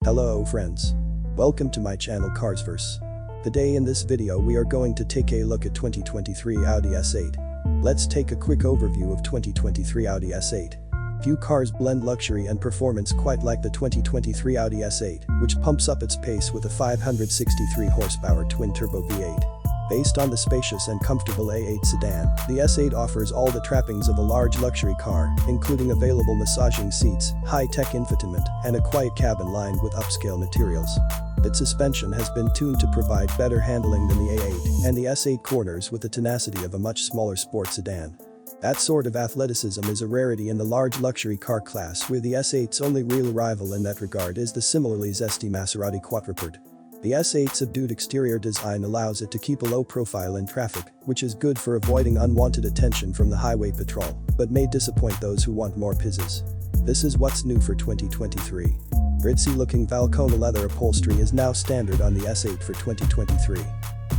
Hello friends. Welcome to my channel Carsverse. Today in this video we are going to take a look at 2023 Audi S8. Let's take a quick overview of 2023 Audi S8. Few cars blend luxury and performance quite like the 2023 Audi S8, which pumps up its pace with a 563 horsepower twin-turbo V8. Based on the spacious and comfortable A8 sedan, the S8 offers all the trappings of a large luxury car, including available massaging seats, high-tech infotainment, and a quiet cabin lined with upscale materials. Its suspension has been tuned to provide better handling than the A8, and the S8 corners with the tenacity of a much smaller sports sedan. That sort of athleticism is a rarity in the large luxury car class, where the S8's only real rival in that regard is the similarly zesty Maserati Quattroporte. The S8's subdued exterior design allows it to keep a low profile in traffic, which is good for avoiding unwanted attention from the highway patrol, but may disappoint those who want more pizzazz. This is what's new for 2023. Ritzy-looking Valcona leather upholstery is now standard on the S8 for 2023.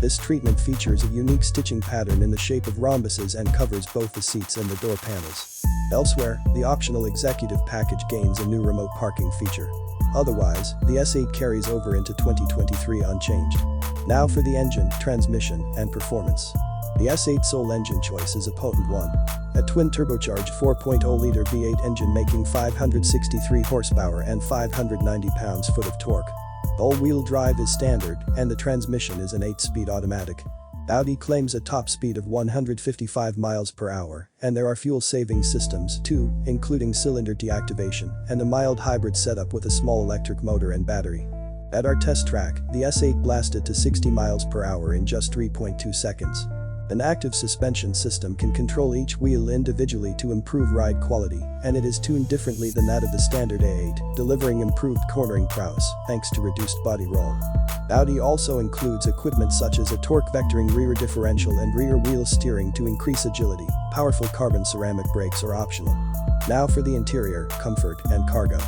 This treatment features a unique stitching pattern in the shape of rhombuses and covers both the seats and the door panels. Elsewhere, the optional executive package gains a new remote parking feature. Otherwise, the S8 carries over into 2023 unchanged. Now for the engine, transmission, and performance. The S8's sole engine choice is a potent one. A twin-turbocharged 4.0-liter V8 engine making 563 horsepower and 590 pounds-foot of torque. All-wheel drive is standard, and the transmission is an 8-speed automatic. Audi claims a top speed of 155 miles per hour, and there are fuel-saving systems too, including cylinder deactivation and a mild hybrid setup with a small electric motor and battery. At our test track, the S8 blasted to 60 miles per hour in just 3.2 seconds. An active suspension system can control each wheel individually to improve ride quality, and it is tuned differently than that of the standard A8, delivering improved cornering prowess thanks to reduced body roll. Audi also includes equipment such as a torque vectoring rear differential and rear wheel steering to increase agility. Powerful carbon ceramic brakes are optional. Now for the interior, comfort, and cargo.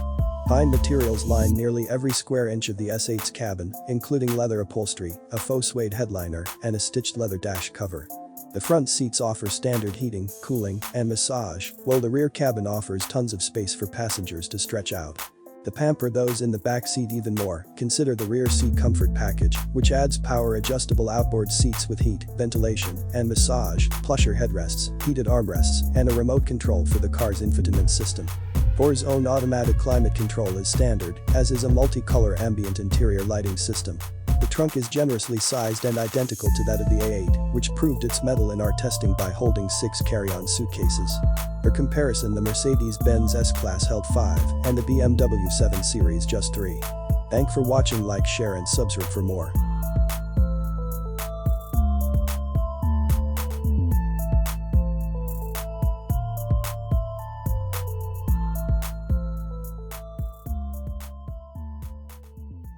Fine materials line nearly every square inch of the S8's cabin, including leather upholstery, a faux suede headliner, and a stitched leather dash cover. The front seats offer standard heating, cooling, and massage, while the rear cabin offers tons of space for passengers to stretch out. To pamper those in the back seat even more, consider the rear seat comfort package, which adds power-adjustable outboard seats with heat, ventilation, and massage, plusher headrests, heated armrests, and a remote control for the car's infotainment system. Ford's own automatic climate control is standard, as is a multicolor ambient interior lighting system. The trunk is generously sized and identical to that of the A8, which proved its mettle in our testing by holding 6 carry-on suitcases. For comparison, the Mercedes-Benz S-Class held 5, and the BMW 7 Series just 3. Thanks for watching. Like, share and subscribe for more.